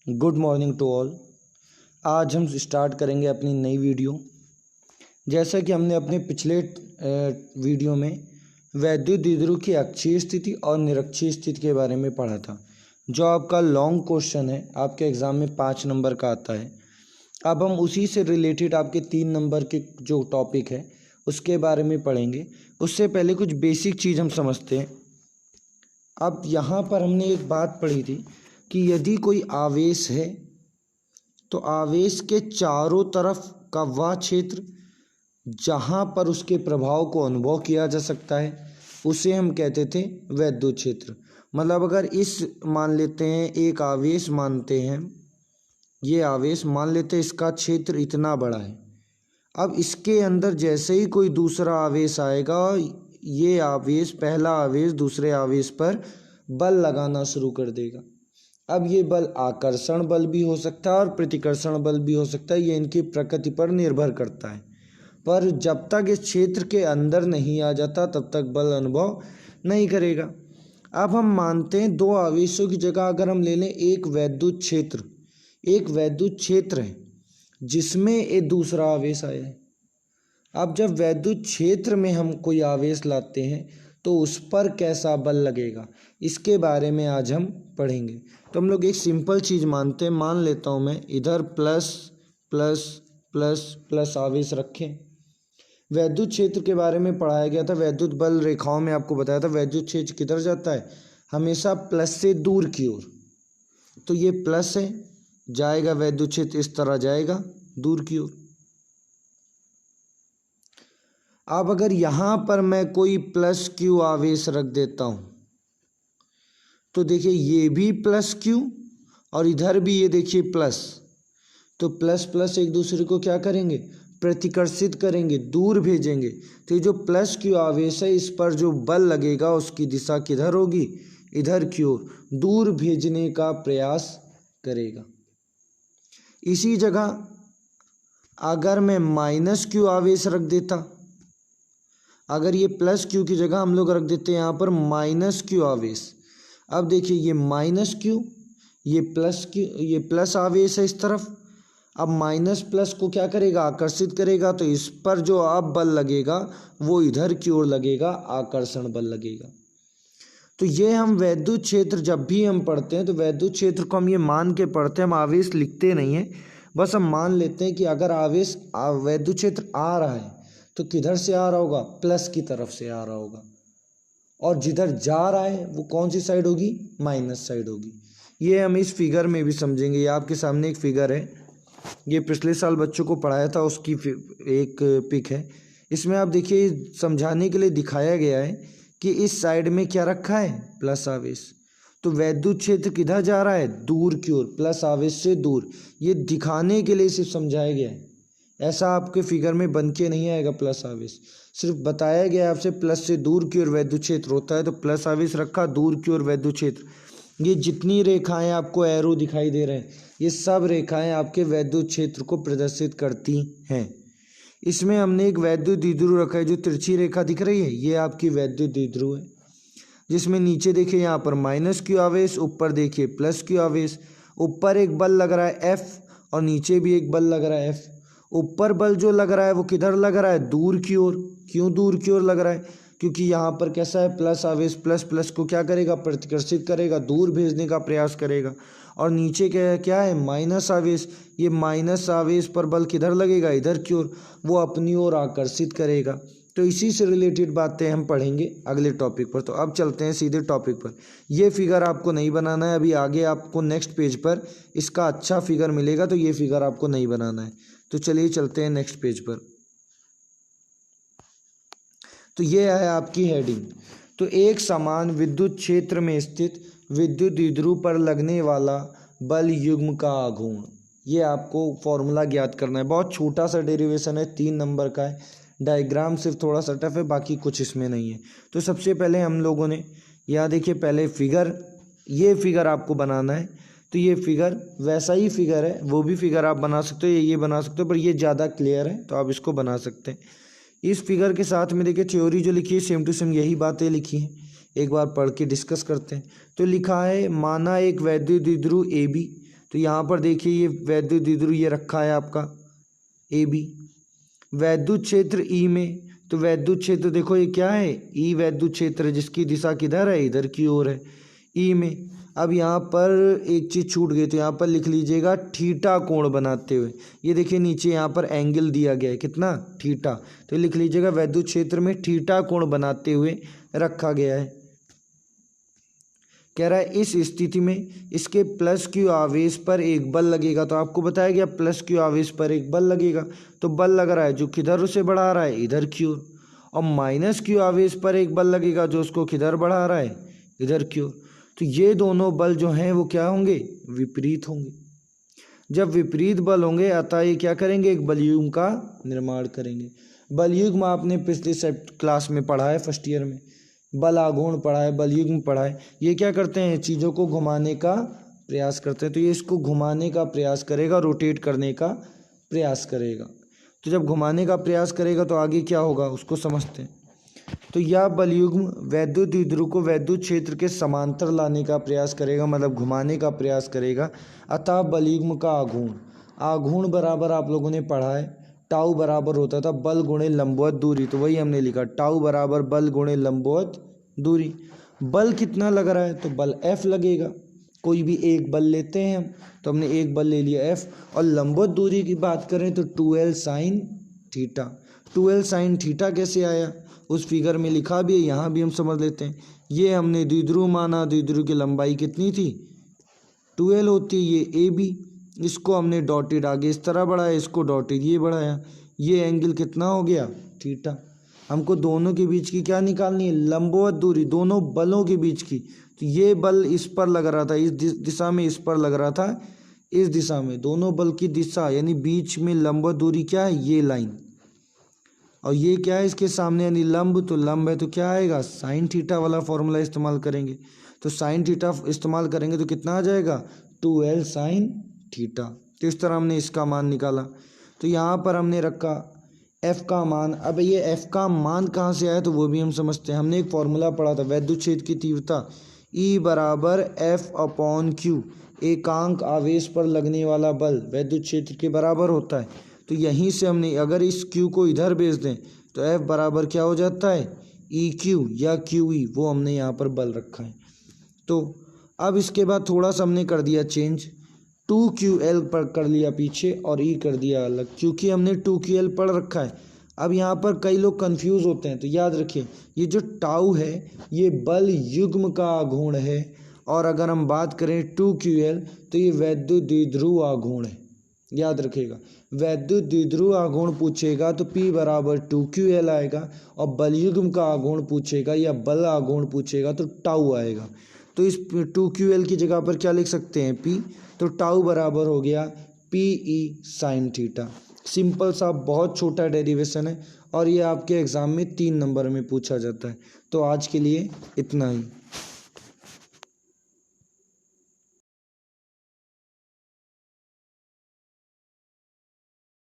Good morning to all. आज हम start करेंगे अपनी नई वीडियो। जैसा कि हमने अपने पिछले वीडियो में वैद्युत द्विध्रुव की अक्षीय स्थिति और निरक्षीय स्थिति के बारे में पढ़ा था, जो आपका लॉन्ग क्वेश्चन है, आपके एग्ज़ाम में 5 नंबर का आता है। अब हम उसी से रिलेटेड आपके 3 नंबर के जो टॉपिक है उसके बारे में पढ़ेंगे। उससे पहले कुछ बेसिक चीज़ हम समझते हैं। अब यहाँ पर हमने एक बात पढ़ी थी कि यदि कोई आवेश है तो आवेश के चारों तरफ का वह क्षेत्र जहाँ पर उसके प्रभाव को अनुभव किया जा सकता है उसे हम कहते थे वैद्युत क्षेत्र। मतलब अगर इस मान लेते हैं, एक आवेश मानते हैं, ये आवेश मान लेते हैं इसका क्षेत्र इतना बड़ा है। अब इसके अंदर जैसे ही कोई दूसरा आवेश आएगा, ये आवेश, पहला आवेश दूसरे आवेश पर बल लगाना शुरू कर देगा। अब ये बल आकर्षण बल भी हो सकता है और प्रतिकर्षण बल भी हो सकता है, ये इनकी प्रकृति पर निर्भर करता है। पर जब तक इस क्षेत्र के अंदर नहीं आ जाता तब तक बल अनुभव नहीं करेगा। अब हम मानते हैं दो आवेशों की जगह अगर हम ले लें एक वैद्युत क्षेत्र, एक वैद्युत क्षेत्र है जिसमें एक दूसरा आवेश आया है। अब जब वैद्युत क्षेत्र में हम कोई आवेश लाते हैं तो उस पर कैसा बल लगेगा, इसके बारे में आज हम पढ़ेंगे। तो हम लोग एक सिंपल चीज़ मानते हैं, मान लेता हूँ मैं इधर प्लस प्लस प्लस प्लस आवेश रखें। वैद्युत क्षेत्र के बारे में पढ़ाया गया था, वैद्युत बल रेखाओं में आपको बताया था वैद्युत क्षेत्र किधर जाता है, हमेशा प्लस से दूर की ओर। तो ये प्लस है, जाएगा वैद्युत क्षेत्र इस तरह जाएगा दूर की ओर। अब अगर यहाँ पर मैं कोई प्लस क्यू आवेश रख देता हूँ तो देखिए ये भी प्लस क्यू और इधर भी ये देखिए प्लस, तो प्लस प्लस एक दूसरे को क्या करेंगे, प्रतिकर्षित करेंगे, दूर भेजेंगे। तो ये जो प्लस क्यू आवेश है इस पर जो बल लगेगा उसकी दिशा किधर होगी, इधर की ओर, दूर भेजने का प्रयास करेगा। इसी जगह अगर मैं माइनस क्यू आवेश रख देता, अगर ये प्लस क्यू की जगह हम लोग रख देते हैं यहाँ पर माइनस क्यू आवेश। अब देखिए ये माइनस क्यू, ये प्लस क्यू, ये प्लस आवेश है इस तरफ। अब माइनस प्लस को क्या करेगा, आकर्षित करेगा, तो इस पर जो अब बल लगेगा वो इधर की ओर लगेगा, आकर्षण बल लगेगा। तो ये हम वैद्युत क्षेत्र जब भी हम पढ़ते हैं तो वैद्युत क्षेत्र को हम ये मान के पढ़ते हैं, हम आवेश लिखते नहीं हैं, बस हम मान लेते हैं कि अगर आवेश वैद्युत क्षेत्र आ रहा है तो किधर से आ रहा होगा, प्लस की तरफ से आ रहा होगा, और जिधर जा रहा है वो कौन सी साइड होगी, माइनस साइड होगी। ये हम इस फिगर में भी समझेंगे। ये आपके सामने एक फिगर है, ये पिछले साल बच्चों को पढ़ाया था उसकी एक पिक है। इसमें आप देखिए समझाने के लिए दिखाया गया है कि इस साइड में क्या रखा है, प्लस आवेश। तो वैद्युत क्षेत्र किधर जा रहा है, दूर की ओर, प्लस आवेश से दूर। ये दिखाने के लिए सिर्फ समझाया गया है, ऐसा आपके फिगर में बन के नहीं आएगा प्लस आवेश। सिर्फ बताया गया आपसे प्लस से दूर की ओर वैद्युत क्षेत्र होता है, तो प्लस आवेश रखा, दूर की ओर वैद्युत क्षेत्र। ये जितनी रेखाएं आपको एरो दिखाई दे रहे हैं ये सब रेखाएं आपके वैद्युत क्षेत्र को प्रदर्शित करती हैं। इसमें हमने एक वैद्युत द्विध्रुव रखा है, जो तिरछी रेखा दिख रही है ये आपकी वैद्युत द्विध्रुव है, जिसमें नीचे देखिए यहाँ पर माइनस क्यू आवेश, ऊपर देखिए प्लस क्यू आवेश। ऊपर एक बल लग रहा है एफ और नीचे भी एक बल लग रहा है एफ। ऊपर बल जो लग रहा है वो किधर लग रहा है, दूर की ओर। क्यों दूर की ओर लग रहा है, क्योंकि यहाँ पर कैसा है, प्लस आवेश, प्लस प्लस को क्या करेगा, प्रतिकर्षित करेगा, दूर भेजने का प्रयास करेगा। और नीचे क्या है, माइनस आवेश, ये माइनस आवेश पर बल किधर लगेगा, इधर की ओर, वो अपनी ओर आकर्षित करेगा। तो इसी से रिलेटेड बातें हम पढ़ेंगे अगले टॉपिक पर। तो अब चलते हैं सीधे टॉपिक पर। ये फिगर आपको नहीं बनाना है, अभी आगे आपको नेक्स्ट पेज पर इसका अच्छा फिगर मिलेगा, तो ये फिगर आपको नहीं बनाना है। तो चलिए चलते हैं नेक्स्ट पेज पर। तो ये है आपकी हेडिंग। तो एक समान विद्युत क्षेत्र में स्थित विद्युत द्विध्रुव पर लगने वाला बल युग्म का आघूर्ण, ये आपको फॉर्मूला ज्ञात करना है। बहुत छोटा सा डेरिवेशन है, 3 नंबर का है। डायग्राम सिर्फ थोड़ा सा टफ है, बाकी कुछ इसमें नहीं है। तो सबसे पहले हम लोगों ने यहाँ देखिए पहले फिगर, ये फिगर आपको बनाना है। तो ये फिगर वैसा ही फिगर है, वो भी फिगर आप बना सकते हो, ये बना सकते हो, पर ये ज़्यादा क्लियर है तो आप इसको बना सकते हैं। इस फिगर के साथ में देखिए थ्योरी जो लिखी है सेम टू सेम यही बातें लिखी हैं, एक बार पढ़ के डिस्कस करते हैं। तो लिखा है, माना एक वैद्युत द्विध्रुव ए बी, तो यहाँ पर देखिए ये वैद्युत द्विध्रुव ये रखा है आपका ए बी। वैद्युत क्षेत्र ई में, तो वैद्युत क्षेत्र देखो ये क्या है, ई वैद्युत क्षेत्र जिसकी दिशा किधर है, इधर की ओर है, ई में। अब यहाँ पर एक चीज़ छूट गई, तो यहाँ पर लिख लीजिएगा थीटा कोण बनाते हुए। ये देखिए नीचे यहाँ पर एंगल दिया गया है कितना, थीटा, तो लिख लीजिएगा वैद्युत क्षेत्र में थीटा कोण बनाते हुए रखा गया है। कह रहा है इस स्थिति में इसके प्लस क्यू आवेश पर एक बल लगेगा, तो आपको बताया गया प्लस क्यू आवेश पर एक बल लगेगा, तो बल लग रहा है जो किधर उसे बढ़ा रहा है, इधर की ओर, और माइनस क्यू आवेश पर एक बल लगेगा जो उसको किधर बढ़ा रहा है, इधर की ओर। तो ये दोनों बल जो हैं वो क्या होंगे, विपरीत होंगे। जब विपरीत बल होंगे अतः ये क्या करेंगे, एक बलयुग्म का निर्माण करेंगे। बलयुग्म आपने पिछले क्लास में पढ़ा है, फर्स्ट ईयर में बल आघूर्ण पढ़ा है, बलयुग्म पढ़ा है। ये क्या करते हैं, चीज़ों को घुमाने का प्रयास करते हैं, तो ये इसको घुमाने का प्रयास करेगा, रोटेट करने का प्रयास करेगा। तो जब घुमाने का प्रयास करेगा तो आगे क्या होगा उसको समझते हैं। तो यह बलयुग्म वैद्युत द्विध्रुव को वैद्युत क्षेत्र के समांतर लाने का प्रयास करेगा, मतलब घुमाने का प्रयास करेगा। अतः बलयुग्म का आघूर्ण, आघूर्ण बराबर आप लोगों ने पढ़ा है टाउ बराबर होता था बल गुणे लंबवत दूरी, तो वही हमने लिखा टाउ बराबर बल गुणे लंबवत दूरी। बल कितना लग रहा है, तो बल F लगेगा, कोई भी एक बल लेते हैं हम, तो हमने एक बल ले लिया F। और लंबवत दूरी की बात करें तो 2L sin theta. 2L sin theta कैसे आया, उस फिगर में लिखा भी है, यहाँ भी हम समझ लेते हैं। ये हमने द्विध्रुव माना, द्विध्रुव की लंबाई कितनी थी, 2L होती है, ये AB, इसको हमने डॉटेड आगे इस तरह बढ़ाया, इसको डॉटेड ये बढ़ाया, ये एंगल कितना हो गया, थीटा। हमको दोनों के बीच की क्या निकालनी है, लंबवत दूरी, दोनों बलों के बीच की। तो ये बल इस पर लग रहा था, इस दिशा में इस पर लग रहा था, इस दिशा में, दोनों बल की दिशा यानी बीच में लंबवत दूरी क्या है, ये लाइन, और ये क्या है इसके सामने यानी लंब, तो लंब है तो क्या आएगा, साइन थीटा वाला फॉर्मूला इस्तेमाल करेंगे। तो साइन थीटा इस्तेमाल करेंगे तो कितना आ जाएगा, 2L sin थीटा। तो इस तरह हमने इसका मान निकाला। तो यहाँ पर हमने रखा F का मान। अब ये F का मान कहाँ से आया तो वो भी हम समझते हैं। हमने एक फॉर्मूला पढ़ा था, वैद्युत क्षेत्र की तीव्रता E बराबर F/Q, एकांक आवेश पर लगने वाला बल वैद्युत क्षेत्र के बराबर होता है। तो यहीं से हमने अगर इस Q को इधर भेज दें तो F बराबर क्या हो जाता है, EQ या QE, वो हमने यहाँ पर बल रखा है। तो अब इसके बाद थोड़ा सा हमने कर दिया चेंज, 2QL पर कर लिया पीछे और E कर दिया अलग, क्योंकि हमने 2QL पढ़ रखा है। अब यहाँ पर कई लोग कंफ्यूज होते हैं, तो याद रखिए ये जो टाउ है ये बल युग्म का आघूर्ण है, और अगर हम बात करें 2QL तो ये वैद्युत द्विध्रुव आघूर्ण है। याद रखिएगा, वैद्युत द्विध्रुव आघूर्ण पूछेगा तो P बराबर 2QL आएगा, और बलयुग्म का आघूर्ण पूछेगा या बल आघूर्ण पूछेगा तो टाउ आएगा। तो इस 2QL की जगह पर क्या लिख सकते हैं, P, तो टाउ बराबर हो गया PE sin थीटा। सिंपल सा बहुत छोटा डेरिवेशन है, और ये आपके एग्ज़ाम में 3 नंबर में पूछा जाता है। तो आज के लिए इतना ही।